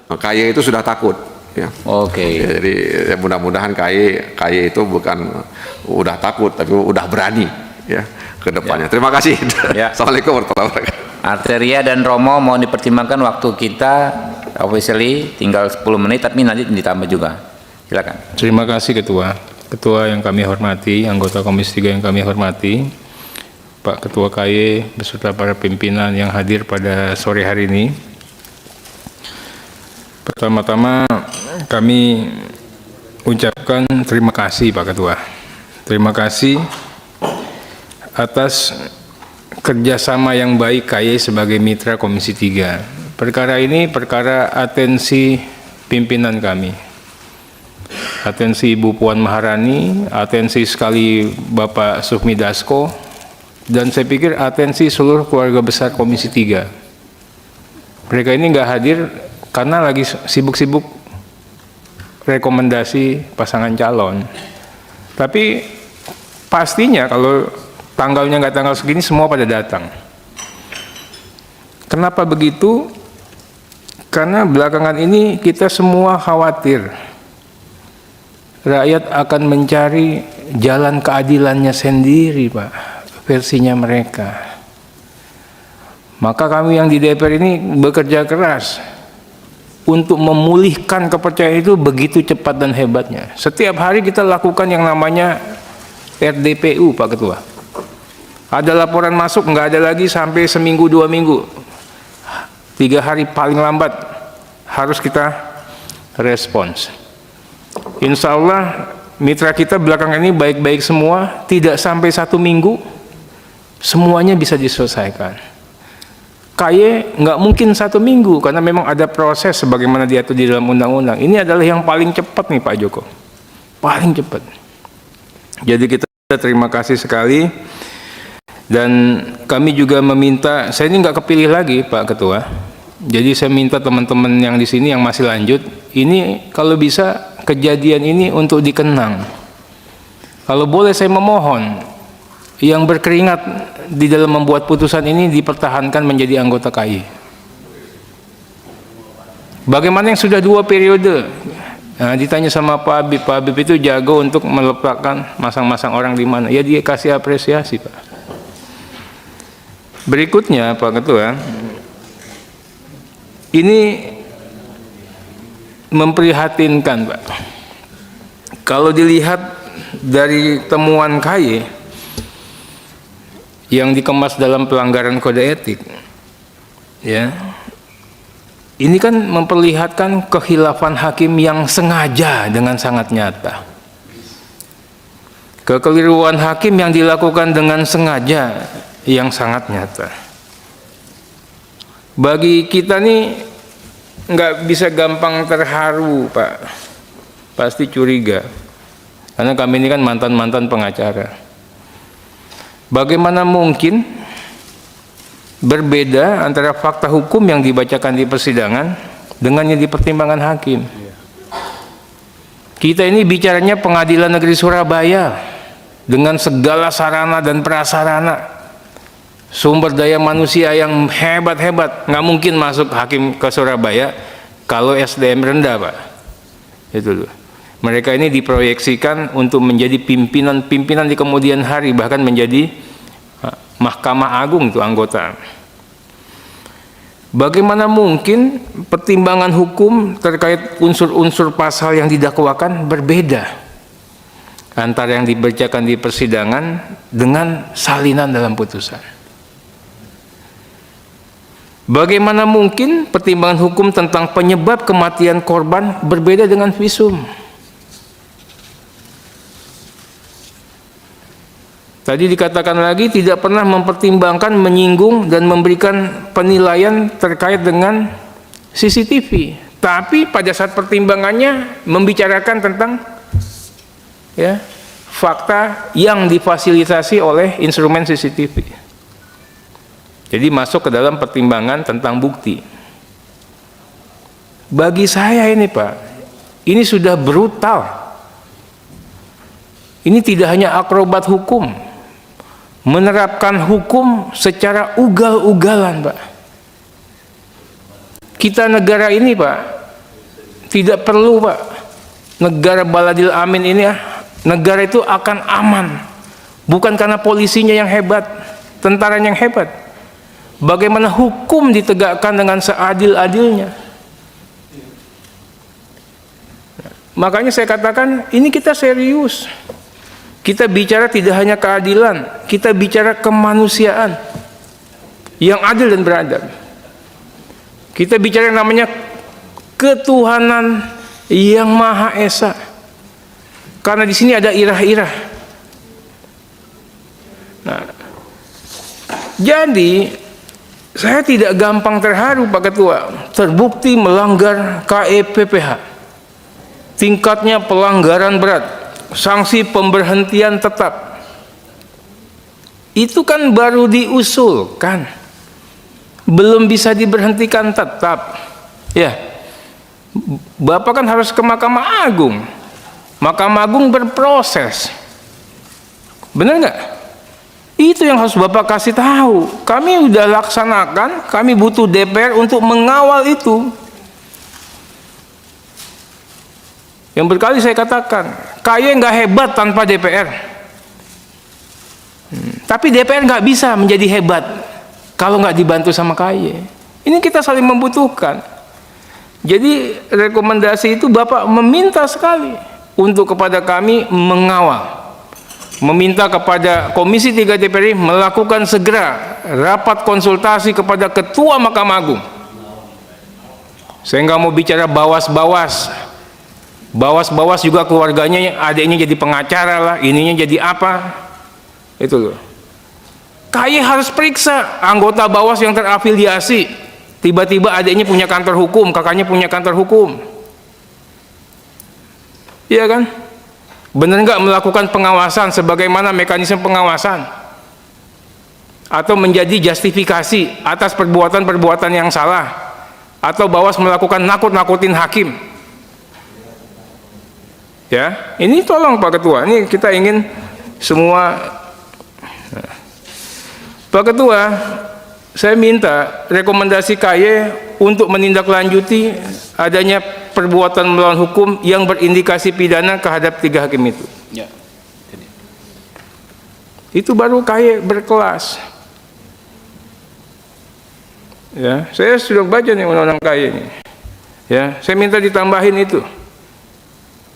KY itu sudah takut. Ya. Oke. Ya, jadi ya mudah-mudahan KY itu bukan udah takut, tapi udah berani ya ke depannya. Terima kasih. Ya. Assalamualaikum warahmatullahi wabarakatuh. Arteria dan Romo mau dipertimbangkan waktu kita officially tinggal 10 menit, tapi nanti ditambah juga. Silakan. Terima kasih Ketua yang kami hormati, anggota Komisi 3 yang kami hormati, Pak Ketua KY beserta para pimpinan yang hadir pada sore hari ini. Pertama-tama kami ucapkan terima kasih Pak Ketua. Terima kasih atas kerjasama yang baik KY sebagai mitra Komisi 3. Perkara ini perkara atensi pimpinan kami. Atensi Ibu Puan Maharani, atensi sekali Bapak Sufmi Dasko, dan saya pikir atensi seluruh keluarga besar Komisi 3. Mereka ini nggak hadir karena lagi sibuk-sibuk rekomendasi pasangan calon. Tapi pastinya kalau tanggalnya nggak tanggal segini, semua pada datang. Kenapa begitu? Karena belakangan ini kita semua khawatir rakyat akan mencari jalan keadilannya sendiri, Pak, versinya mereka. Maka kami yang di DPR ini bekerja keras untuk memulihkan kepercayaan itu begitu cepat dan hebatnya. Setiap hari kita lakukan yang namanya RDPU, Pak Ketua. Ada laporan masuk, nggak ada lagi sampai seminggu 2 minggu. 3 hari paling lambat harus kita respons. Insya Allah mitra kita belakangan ini baik-baik semua, tidak sampai 1 minggu semuanya bisa diselesaikan. KY nggak mungkin 1 minggu karena memang ada proses sebagaimana diatur di dalam undang-undang. Ini adalah yang paling cepat nih Pak Joko, paling cepat. Jadi kita terima kasih sekali, dan kami juga meminta, saya ini nggak kepilih lagi Pak Ketua, jadi saya minta teman-teman yang di sini yang masih lanjut, ini kalau bisa kejadian ini untuk dikenang. Kalau boleh saya memohon, yang berkeringat di dalam membuat putusan ini dipertahankan menjadi anggota KY. Bagaimana yang sudah 2 periode? Nah, ditanya sama Pak Habib itu jago untuk meletakkan masang-masang orang di mana. Ya dia kasih apresiasi, Pak. Berikutnya, Pak Ketua, ini memprihatinkan, Pak. Kalau dilihat dari temuan KY yang dikemas dalam pelanggaran kode etik, ya, ini kan memperlihatkan kehilafan hakim yang sengaja dengan sangat nyata, kekeliruan hakim yang dilakukan dengan sengaja yang sangat nyata. Bagi kita nih nggak bisa gampang terharu, Pak, pasti curiga, karena kami ini kan mantan-mantan pengacara. Bagaimana mungkin berbeda antara fakta hukum yang dibacakan di persidangan dengan yang dipertimbangkan hakim? Kita ini bicaranya Pengadilan Negeri Surabaya dengan segala sarana dan prasarana, sumber daya manusia yang hebat-hebat. Nggak mungkin masuk hakim ke Surabaya kalau SDM rendah, Pak. Itu loh. Mereka ini diproyeksikan untuk menjadi pimpinan-pimpinan di kemudian hari, bahkan menjadi Mahkamah Agung itu anggota. Bagaimana mungkin pertimbangan hukum terkait unsur-unsur pasal yang didakwakan berbeda antara yang dibacakan di persidangan dengan salinan dalam putusan? Bagaimana mungkin pertimbangan hukum tentang penyebab kematian korban berbeda dengan visum? Tadi dikatakan lagi tidak pernah mempertimbangkan, menyinggung, dan memberikan penilaian terkait dengan CCTV. Tapi pada saat pertimbangannya membicarakan tentang ya, fakta yang difasilitasi oleh instrumen CCTV. Jadi masuk ke dalam pertimbangan tentang bukti. Bagi saya ini, Pak, ini sudah brutal. Ini tidak hanya akrobat hukum, menerapkan hukum secara ugal-ugalan, Pak. Kita negara ini Pak, tidak perlu Pak, negara baladil amin ini negara itu akan aman. Bukan karena polisinya yang hebat, tentaranya yang hebat. Bagaimana hukum ditegakkan dengan seadil-adilnya. Makanya saya katakan ini kita serius. Kita bicara tidak hanya keadilan, kita bicara kemanusiaan yang adil dan beradab. Kita bicara yang namanya ketuhanan yang Maha Esa. Karena di sini ada irah-irah. Nah, jadi saya tidak gampang terharu Pak Ketua, terbukti melanggar KEPPH. Tingkatnya pelanggaran berat, sanksi pemberhentian tetap. Itu kan baru diusulkan, belum bisa diberhentikan tetap. Ya, Bapak kan harus ke Mahkamah Agung. Mahkamah Agung berproses. Benar nggak? Itu yang harus Bapak kasih tahu. Kami udah laksanakan, kami butuh DPR untuk mengawal itu. Yang berkali saya katakan, KAY nggak hebat tanpa DPR. Tapi DPR nggak bisa menjadi hebat kalau nggak dibantu sama KAY. Ini kita saling membutuhkan. Jadi rekomendasi itu Bapak meminta sekali untuk kepada kami mengawal. Meminta kepada Komisi 3 DPR melakukan segera rapat konsultasi kepada Ketua Mahkamah Agung. Saya nggak mau bicara bawas-bawas. Bawas-bawas juga keluarganya, adiknya jadi pengacara lah, ininya jadi apa, itu loh. KAY harus periksa anggota bawas yang terafiliasi, tiba-tiba adiknya punya kantor hukum, kakaknya punya kantor hukum, iya kan? Benar nggak melakukan pengawasan sebagaimana mekanisme pengawasan, atau menjadi justifikasi atas perbuatan-perbuatan yang salah, atau bawas melakukan nakut-nakutin hakim. Ya, ini tolong Pak Ketua, ini kita ingin semua. Pak Ketua, saya minta rekomendasi KAY untuk menindaklanjuti adanya perbuatan melawan hukum yang berindikasi pidana terhadap 3 hakim itu. Ya. Itu baru KAY berkelas. Ya, saya sudah baca nih undang-undang KAY ini. Ya, saya minta ditambahin itu.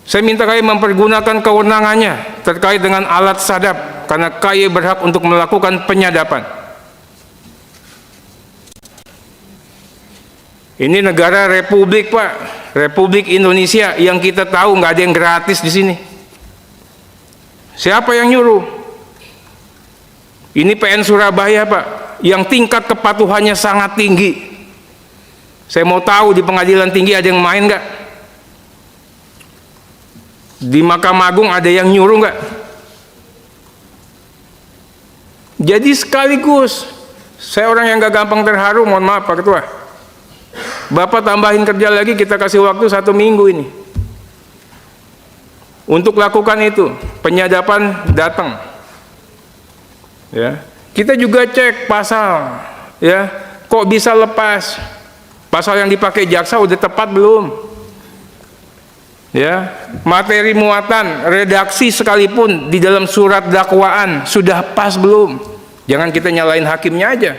Saya minta KAY mempergunakan kewenangannya terkait dengan alat sadap karena KAY berhak untuk melakukan penyadapan. Ini negara republik Pak, Republik Indonesia yang kita tahu nggak ada yang gratis di sini. Siapa yang nyuruh? Ini PN Surabaya Pak, yang tingkat kepatuhannya sangat tinggi. Saya mau tahu di pengadilan tinggi ada yang main nggak? Di Mahkamah Agung ada yang nyuruh nggak? Jadi sekaligus, saya orang yang nggak gampang terharu, mohon maaf Pak Ketua. Bapak tambahin kerja lagi, kita kasih waktu 1 minggu ini untuk lakukan itu, penyadapan datang. Ya, kita juga cek pasal, ya, kok bisa lepas? Pasal yang dipakai jaksa udah tepat belum? Ya, materi muatan, redaksi sekalipun di dalam surat dakwaan sudah pas belum? Jangan kita nyalain hakimnya aja.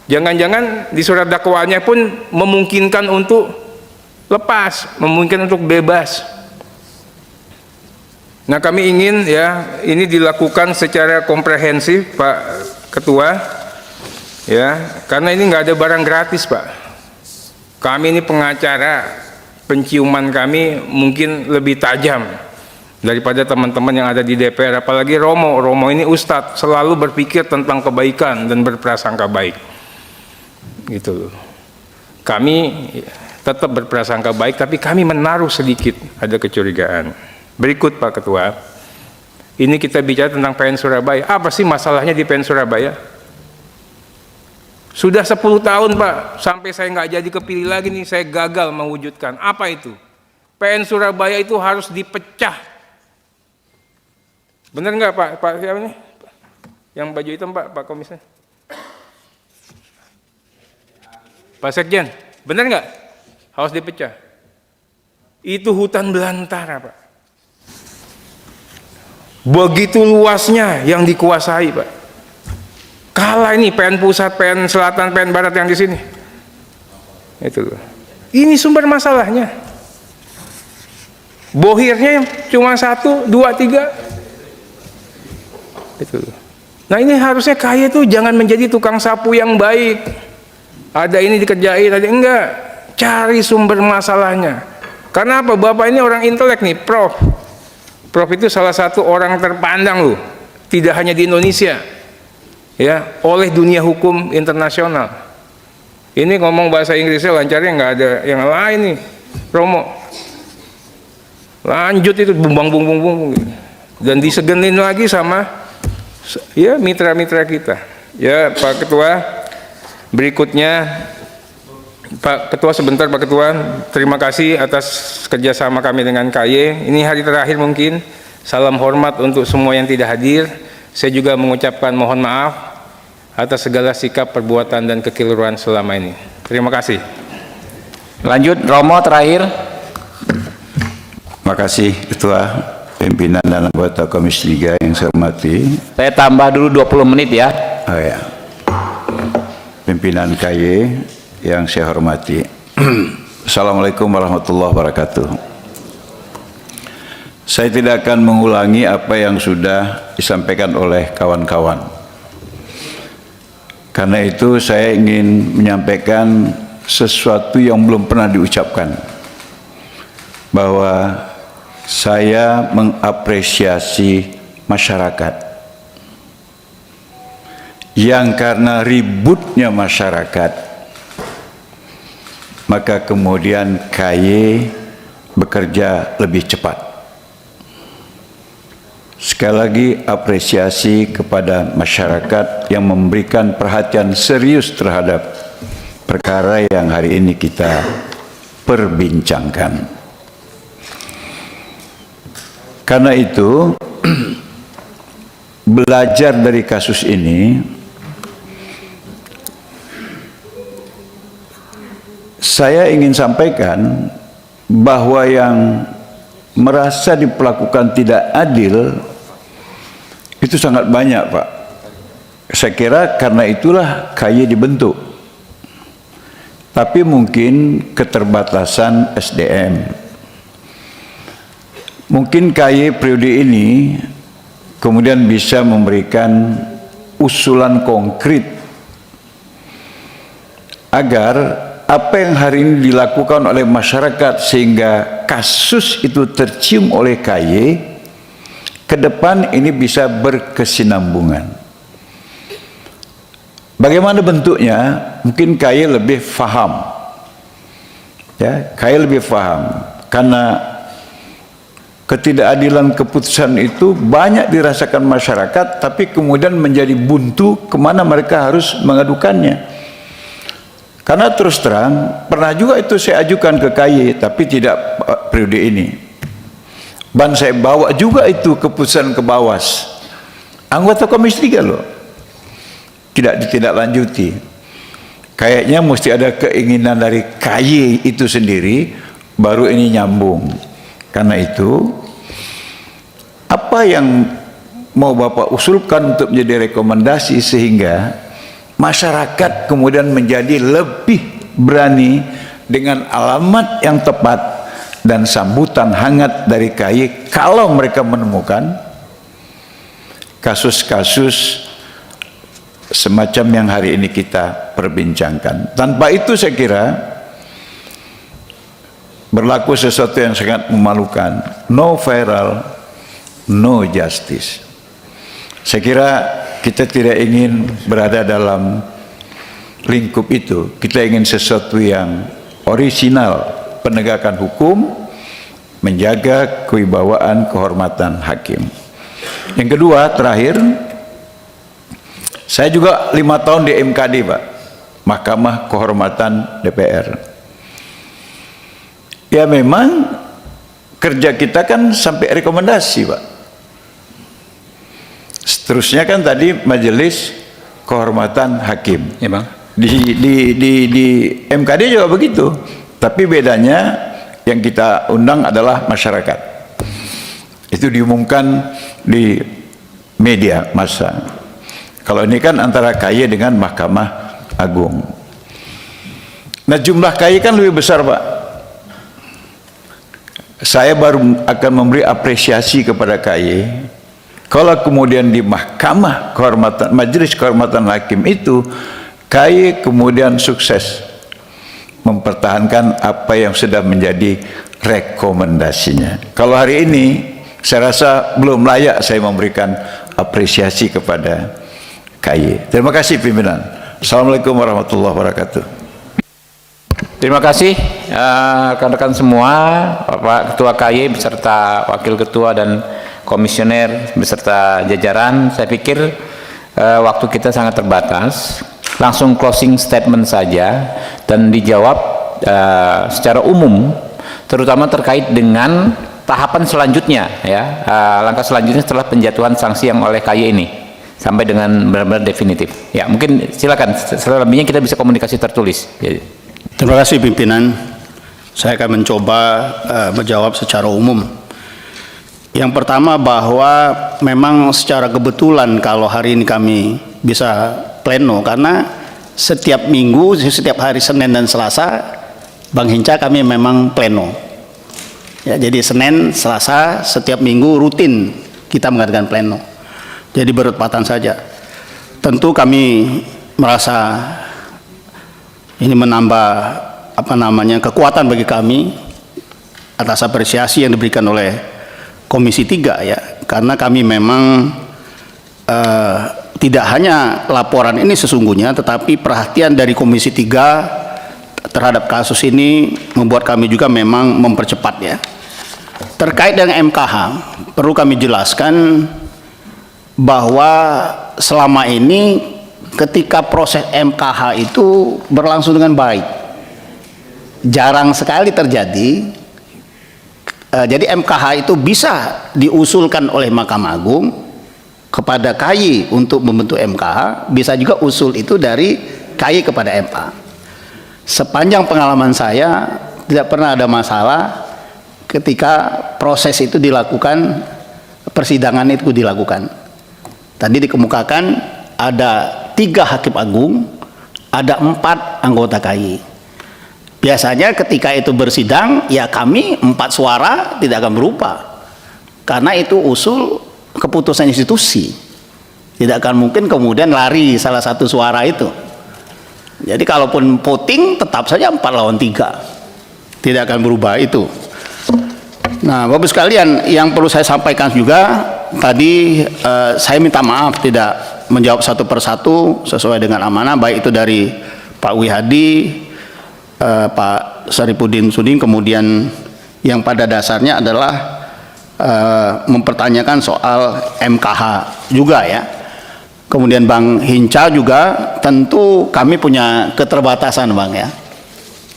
Jangan-jangan di surat dakwaannya pun memungkinkan untuk lepas, memungkinkan untuk bebas. Nah, kami ingin ya ini dilakukan secara komprehensif Pak Ketua, ya, karena ini nggak ada barang gratis Pak. Kami ini pengacara, penciuman kami mungkin lebih tajam daripada teman-teman yang ada di DPR, apalagi Romo ini Ustadz, selalu berpikir tentang kebaikan dan berprasangka baik gitu. Kami tetap berprasangka baik, tapi kami menaruh sedikit ada kecurigaan. Berikut Pak Ketua, ini kita bicara tentang PN Surabaya. Apa sih masalahnya di PN Surabaya? Sudah 10 tahun Pak, sampai saya nggak jadi kepilih lagi nih, saya gagal mewujudkan. Apa itu? PN Surabaya itu harus dipecah. Bener nggak Pak? Pak siapa nih? Yang baju hitam Pak Komisaris. Pak Sekjen, Benar nggak? Harus dipecah. Itu hutan belantara, Pak. Begitu luasnya yang dikuasai, Pak. Kalah ini PN Pusat, PN Selatan, PN Barat yang di sini. Itu loh. Ini sumber masalahnya. Bohirnya cuma 1, 2, 3. Itu loh. Nah ini harusnya KAY itu jangan menjadi tukang sapu yang baik. Ada ini dikerjain, ada enggak. Cari sumber masalahnya. Karena apa? Bapak ini orang intelek nih, Prof. Prof itu salah satu orang terpandang loh. Tidak hanya di Indonesia. Ya, oleh dunia hukum internasional. Ini ngomong bahasa Inggrisnya lancarnya nggak ada yang lain nih, Romo. Lanjut itu bumbang. Dan disegenin lagi sama ya mitra-mitra kita. Ya Pak Ketua, berikutnya Pak Ketua sebentar Pak Ketua, terima kasih atas kerjasama kami dengan KAY. Ini hari terakhir mungkin, salam hormat untuk semua yang tidak hadir. Saya juga mengucapkan mohon maaf atas segala sikap, perbuatan, dan kekeliruan selama ini. Terima kasih. Lanjut, Romo terakhir. Terima kasih Ketua, pimpinan dan anggota Komisi 3 yang saya hormati. Saya tambah dulu 20 menit ya. Oh ya. Pimpinan KAY yang saya hormati. Assalamualaikum warahmatullahi wabarakatuh. Saya tidak akan mengulangi apa yang sudah disampaikan oleh kawan-kawan. Karena itu saya ingin menyampaikan sesuatu yang belum pernah diucapkan. Bahwa saya mengapresiasi masyarakat yang karena ributnya masyarakat, maka kemudian KAY bekerja lebih cepat. Sekali lagi apresiasi kepada masyarakat yang memberikan perhatian serius terhadap perkara yang hari ini kita perbincangkan. Karena itu, belajar dari kasus ini, saya ingin sampaikan bahwa yang merasa diperlakukan tidak adil itu sangat banyak, Pak. Saya kira karena itulah KAY dibentuk. Tapi mungkin keterbatasan SDM. Mungkin KAY periode ini kemudian bisa memberikan usulan konkret agar apa yang hari ini dilakukan oleh masyarakat sehingga kasus itu tercium oleh KAY, ke depan ini bisa berkesinambungan. Bagaimana bentuknya? Mungkin KAY lebih faham. Ya, KAY lebih faham karena ketidakadilan keputusan itu banyak dirasakan masyarakat, tapi kemudian menjadi buntu kemana mereka harus mengadukannya. Karena terus terang, pernah juga itu saya ajukan ke KAY, tapi tidak periode ini. Dan saya bawa juga itu keputusan ke Bawas. Anggota Komisi 3 loh. Tidak ditindaklanjuti. Kayaknya mesti ada keinginan dari KAY itu sendiri, baru ini nyambung. Karena itu, apa yang mau Bapak usulkan untuk menjadi rekomendasi sehingga masyarakat kemudian menjadi lebih berani dengan alamat yang tepat dan sambutan hangat dari KAY kalau mereka menemukan kasus-kasus semacam yang hari ini kita perbincangkan. Tanpa itu saya kira berlaku sesuatu yang sangat memalukan. No viral, no justice. Saya kira kita tidak ingin berada dalam lingkup itu. Kita ingin sesuatu yang orisinal, penegakan hukum, menjaga kewibawaan, kehormatan hakim. Yang kedua, terakhir, saya juga 5 tahun di MKD, Pak, Mahkamah Kehormatan DPR. Ya memang kerja kita kan sampai rekomendasi, Pak. Seterusnya kan tadi Majelis Kehormatan Hakim. Ya, Bang. Di MKD juga begitu. Tapi bedanya yang kita undang adalah masyarakat. Itu diumumkan di media massa. Kalau ini kan antara KY dengan Mahkamah Agung. Nah, jumlah KY kan lebih besar, Pak. Saya baru akan memberi apresiasi kepada KY kalau kemudian di Mahkamah Kehormatan, Majelis Kehormatan Hakim itu KY kemudian sukses mempertahankan apa yang sudah menjadi rekomendasinya. Kalau hari ini saya rasa belum layak saya memberikan apresiasi kepada KY. Terima kasih pimpinan. Assalamualaikum warahmatullahi wabarakatuh. Terima kasih rekan-rekan semua, Bapak Ketua KY beserta Wakil Ketua dan Komisioner beserta jajaran. Saya pikir waktu kita sangat terbatas. Langsung closing statement saja dan dijawab secara umum, terutama terkait dengan tahapan selanjutnya, ya, langkah selanjutnya setelah penjatuhan sanksi yang oleh KY ini sampai dengan benar-benar definitif. Ya, mungkin silakan. Selebihnya kita bisa komunikasi tertulis. Terima kasih pimpinan. Saya akan mencoba menjawab secara umum. Yang pertama bahwa memang secara kebetulan kalau hari ini kami bisa pleno karena setiap minggu, setiap hari Senin dan Selasa Bang Hinca kami memang pleno. Ya, jadi Senin, Selasa setiap minggu rutin kita mengadakan pleno. Jadi bertepatan saja. Tentu kami merasa ini menambah kekuatan bagi kami atas apresiasi yang diberikan oleh Komisi 3, ya, karena kami memang tidak hanya laporan ini sesungguhnya, tetapi perhatian dari Komisi 3 terhadap kasus ini membuat kami juga memang mempercepat, ya. Terkait dengan MKH, perlu kami jelaskan bahwa selama ini ketika proses MKH itu berlangsung dengan baik, jarang sekali terjadi. Jadi MKH itu bisa diusulkan oleh Mahkamah Agung kepada KY untuk membentuk MKH, bisa juga usul itu dari KY kepada MA. Sepanjang pengalaman saya tidak pernah ada masalah ketika proses itu dilakukan, persidangan itu dilakukan. Tadi dikemukakan ada 3 hakim agung, ada 4 anggota KY. Biasanya ketika itu bersidang, ya kami 4 suara tidak akan berubah. Karena itu usul keputusan institusi. Tidak akan mungkin kemudian lari salah satu suara itu. Jadi kalaupun voting tetap saja 4 lawan 3. Tidak akan berubah itu. Nah, Bapak sekalian, yang perlu saya sampaikan juga, tadi saya minta maaf tidak menjawab satu persatu sesuai dengan amanah, baik itu dari Pak Wihadi, Pak Saripudin Suding, kemudian yang pada dasarnya adalah mempertanyakan soal MKH juga, ya. Kemudian Bang Hinca juga, tentu kami punya keterbatasan, Bang, ya.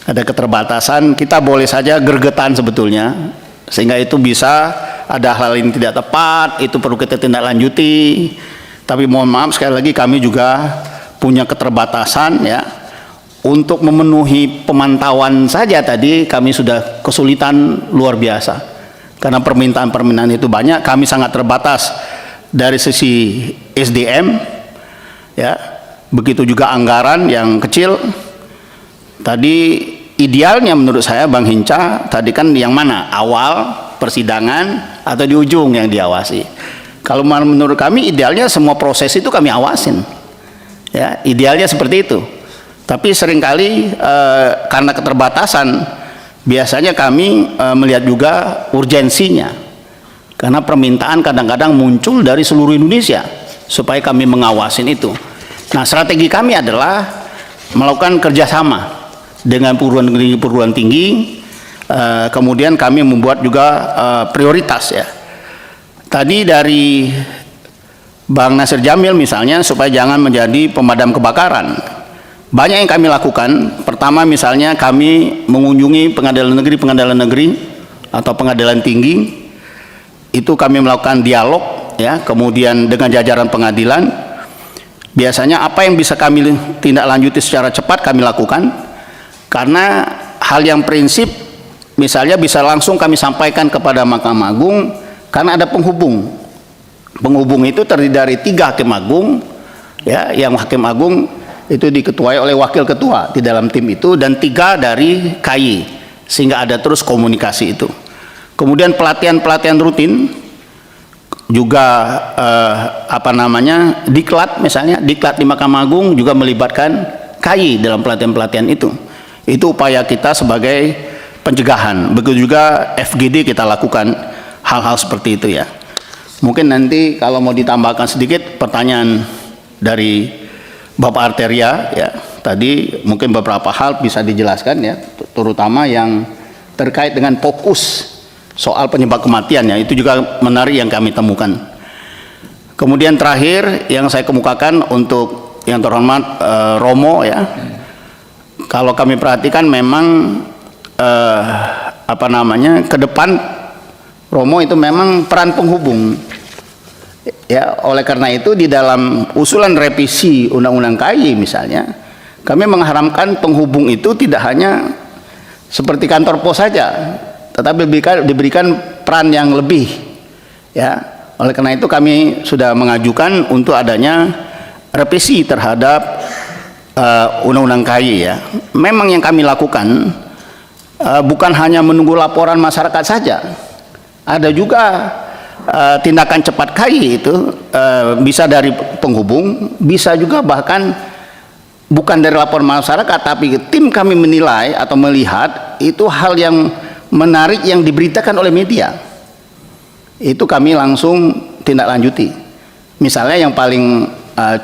Ada keterbatasan, kita boleh saja gregetan sebetulnya, sehingga itu bisa ada hal yang tidak tepat, itu perlu kita tindak lanjuti. Tapi mohon maaf sekali lagi kami juga punya keterbatasan, ya. Untuk memenuhi pemantauan saja tadi kami sudah kesulitan luar biasa. Karena permintaan-permintaan itu banyak, kami sangat terbatas dari sisi SDM, ya. Begitu juga anggaran yang kecil. Tadi idealnya menurut saya Bang Hinca tadi kan yang mana? Awal persidangan atau di ujung yang diawasi? Kalau menurut kami idealnya semua proses itu kami awasin. Ya, idealnya seperti itu. Tapi seringkali karena keterbatasan biasanya kami melihat juga urgensinya. Karena permintaan kadang-kadang muncul dari seluruh Indonesia supaya kami mengawasin itu. Nah, strategi kami adalah melakukan kerjasama dengan perguruan tinggi, kemudian kami membuat juga prioritas, ya. Tadi dari Bang Nasir Jamil misalnya, supaya jangan menjadi pemadam kebakaran, banyak yang kami lakukan. Pertama misalnya kami mengunjungi pengadilan negeri atau pengadilan tinggi, itu kami melakukan dialog, ya, kemudian dengan jajaran pengadilan. biasanya apa yang bisa kami tindak lanjuti secara cepat kami lakukan, karena hal yang prinsip misalnya bisa langsung kami sampaikan kepada Mahkamah Agung karena ada penghubung. Penghubung itu terdiri dari 3 hakim agung, ya, yang hakim agung itu diketuai oleh wakil ketua di dalam tim itu, dan 3 dari KY, sehingga ada terus komunikasi itu. Kemudian pelatihan-pelatihan rutin juga diklat, misalnya diklat di Mahkamah Agung juga melibatkan KY dalam pelatihan-pelatihan itu. Itu upaya kita sebagai pencegahan. Begitu juga FGD kita lakukan hal-hal seperti itu, ya. Mungkin nanti kalau mau ditambahkan sedikit pertanyaan dari Bapak Arteria, ya, tadi mungkin beberapa hal bisa dijelaskan, ya, terutama yang terkait dengan fokus soal penyebab kematian, ya, itu juga menarik yang kami temukan. Kemudian terakhir yang saya kemukakan untuk yang terhormat Romo, ya, kalau kami perhatikan memang ke depan Romo itu memang peran penghubung, ya. Oleh karena itu di dalam usulan revisi Undang-Undang KY misalnya, kami mengharapkan penghubung itu tidak hanya seperti kantor pos saja, tetapi diberikan peran yang lebih, ya. Oleh karena itu kami sudah mengajukan untuk adanya revisi terhadap Undang-Undang KY, ya. Memang yang kami lakukan bukan hanya menunggu laporan masyarakat saja, ada juga tindakan cepat KY itu bisa dari penghubung, bisa juga bahkan bukan dari laporan masyarakat, tapi tim kami menilai atau melihat itu hal yang menarik yang diberitakan oleh media, itu kami langsung tindak lanjuti. Misalnya yang paling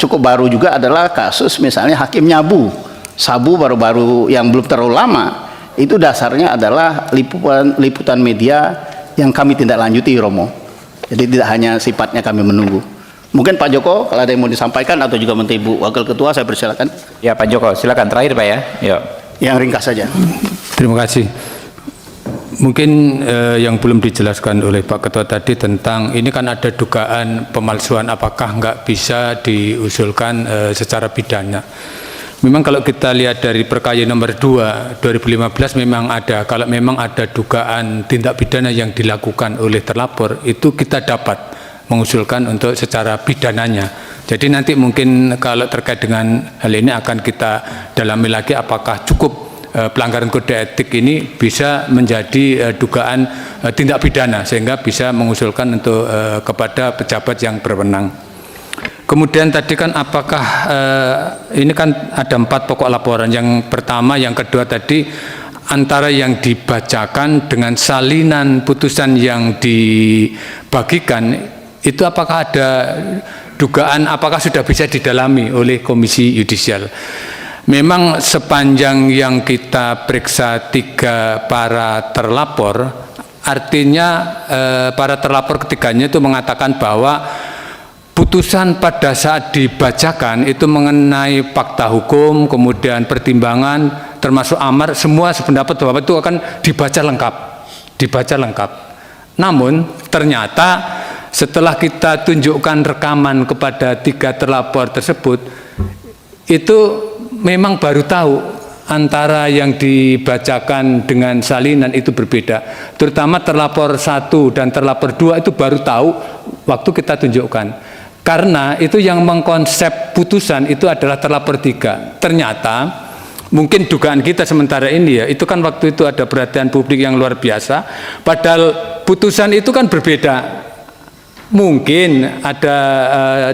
cukup baru juga adalah kasus misalnya Hakim Nyabu Sabu, baru-baru yang belum terlalu lama, itu dasarnya adalah liputan media yang kami tindak lanjuti, Romo. Jadi tidak hanya sifatnya kami menunggu. Mungkin Pak Joko kalau ada yang mau disampaikan, atau juga Menteri Ibu Wakil Ketua, saya persilakan. Ya Pak Joko, silakan terakhir Pak, ya. Yuk. Yang ringkas saja. Terima kasih. Mungkin yang belum dijelaskan oleh Pak Ketua tadi tentang ini kan ada dugaan pemalsuan, apakah nggak bisa diusulkan secara pidana. Memang kalau kita lihat dari Perkaya nomor 2 2015 memang ada, kalau memang ada dugaan tindak pidana yang dilakukan oleh terlapor, itu kita dapat mengusulkan untuk secara pidananya. Jadi nanti mungkin kalau terkait dengan hal ini akan kita dalami lagi apakah cukup pelanggaran kode etik ini bisa menjadi dugaan tindak pidana sehingga bisa mengusulkan untuk kepada pejabat yang berwenang. Kemudian tadi kan apakah ini kan ada 4 pokok laporan. Yang pertama, yang kedua tadi antara yang dibacakan dengan salinan putusan yang dibagikan itu apakah ada dugaan, apakah sudah bisa didalami oleh Komisi Yudisial. Memang sepanjang yang kita periksa 3 para terlapor, artinya para terlapor ketiganya itu mengatakan bahwa putusan pada saat dibacakan itu mengenai fakta hukum, kemudian pertimbangan, termasuk amar, semua sependapat bahwa itu akan dibaca lengkap. Namun ternyata setelah kita tunjukkan rekaman kepada 3 terlapor tersebut, itu memang baru tahu antara yang dibacakan dengan salinan itu berbeda. Terutama terlapor 1 dan terlapor 2 itu baru tahu waktu kita tunjukkan. Karena itu yang mengkonsep putusan itu adalah terlapor 3. Ternyata mungkin dugaan kita sementara ini, ya, itu kan waktu itu ada perhatian publik yang luar biasa. Padahal putusan itu kan berbeda. Mungkin ada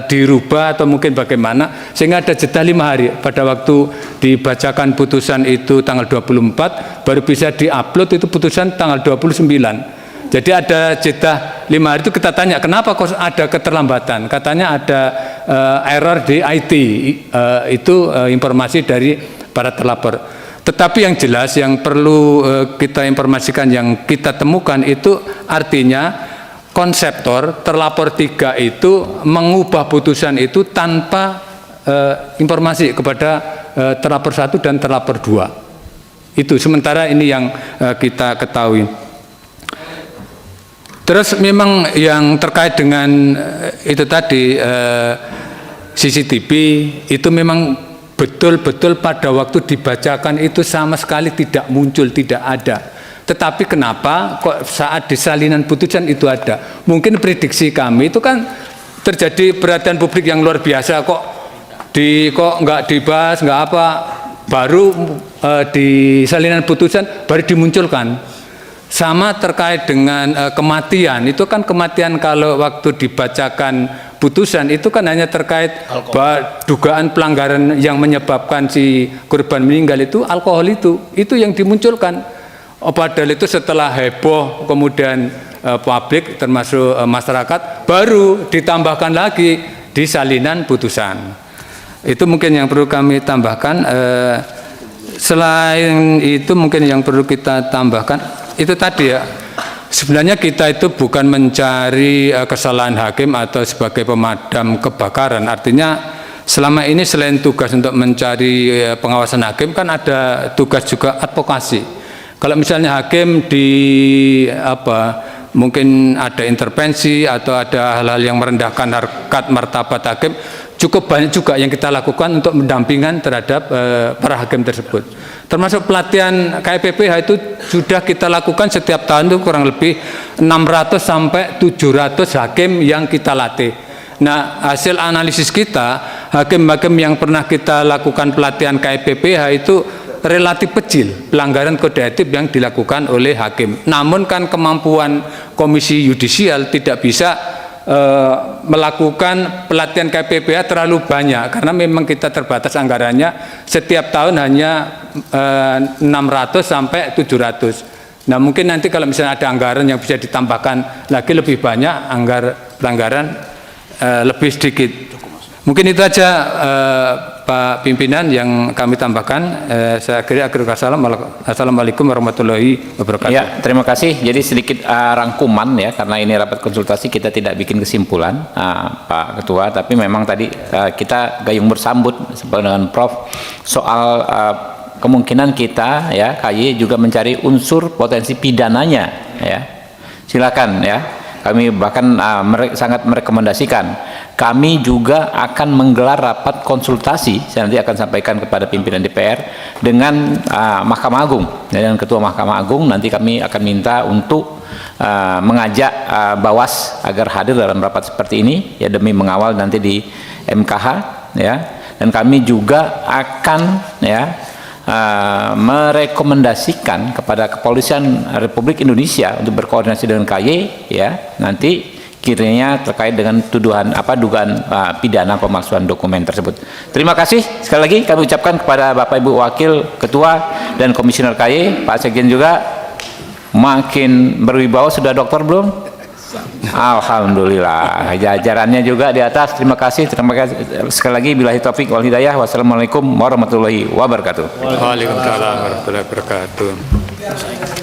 dirubah atau mungkin bagaimana sehingga ada jeda 5 hari. Pada waktu dibacakan putusan itu tanggal 24, baru bisa diupload itu putusan tanggal 29. Jadi ada jeda 5 hari. Itu kita tanya kenapa kok ada keterlambatan, katanya ada error di IT, itu informasi dari para terlapor. Tetapi yang jelas yang perlu kita informasikan, yang kita temukan itu artinya konseptor terlapor 3 itu mengubah putusan itu tanpa informasi kepada terlapor 1 dan terlapor 2. Itu sementara ini yang kita ketahui. Terus memang yang terkait dengan itu tadi CCTV itu memang betul-betul pada waktu dibacakan itu sama sekali tidak muncul, tidak ada. Tetapi kenapa kok saat di salinan putusan itu ada? Mungkin prediksi kami itu kan terjadi perhatian publik yang luar biasa, kok nggak dibahas, nggak apa, baru di salinan putusan baru dimunculkan. Sama terkait dengan kematian, itu kan kematian kalau waktu dibacakan putusan itu kan hanya terkait dugaan pelanggaran yang menyebabkan si korban meninggal itu alkohol, itu yang dimunculkan. Padahal itu setelah heboh kemudian publik termasuk masyarakat baru ditambahkan lagi di salinan putusan. Itu mungkin yang perlu kami tambahkan. Selain itu mungkin yang perlu kita tambahkan itu tadi ya, sebenarnya kita itu bukan mencari kesalahan hakim atau sebagai pemadam kebakaran. Artinya selama ini selain tugas untuk mencari pengawasan hakim kan ada tugas juga advokasi. Kalau misalnya hakim mungkin ada intervensi atau ada hal-hal yang merendahkan harkat martabat hakim, cukup banyak juga yang kita lakukan untuk mendampingan terhadap para hakim tersebut. Termasuk pelatihan KPPH itu sudah kita lakukan setiap tahun itu kurang lebih 600 sampai 700 hakim yang kita latih. Nah, hasil analisis kita, hakim-hakim yang pernah kita lakukan pelatihan KPPH itu relatif kecil pelanggaran kode etik yang dilakukan oleh hakim. Namun kan kemampuan Komisi Yudisial tidak bisa melakukan pelatihan KPPH terlalu banyak karena memang kita terbatas anggarannya, setiap tahun hanya 600 sampai 700. Nah, mungkin nanti kalau misalnya ada anggaran yang bisa ditambahkan lagi lebih banyak, pelanggaran lebih sedikit. Mungkin itu aja Pak Pimpinan yang kami tambahkan. Saya akhiri Assalamualaikum warahmatullahi wabarakatuh. Ya, terima kasih. Jadi sedikit rangkuman ya, karena ini rapat konsultasi kita tidak bikin kesimpulan Pak Ketua, tapi memang tadi kita gayung bersambut dengan Prof soal kemungkinan kita ya KY juga mencari unsur potensi pidananya ya. Silakan ya. Kami bahkan sangat merekomendasikan. Kami juga akan menggelar rapat konsultasi, saya nanti akan sampaikan kepada pimpinan DPR dengan Mahkamah Agung, dengan Ketua Mahkamah Agung. Nanti kami akan minta untuk mengajak Bawas agar hadir dalam rapat seperti ini ya, demi mengawal nanti di MKH ya. Dan kami juga akan ya merekomendasikan kepada Kepolisian Republik Indonesia untuk berkoordinasi dengan KY ya, nanti kiranya terkait dengan tuduhan dugaan pidana pemalsuan dokumen tersebut. Terima kasih sekali lagi kami ucapkan kepada Bapak Ibu Wakil Ketua dan Komisioner KY, Pak Sekjen juga makin berwibawa. Sudah dokter belum? Alhamdulillah, jajarannya juga di atas. Terima kasih sekali lagi. Billahi taufik wal hidayah. Wassalamualaikum warahmatullahi wabarakatuh. Waalaikumsalam warahmatullahi wabarakatuh.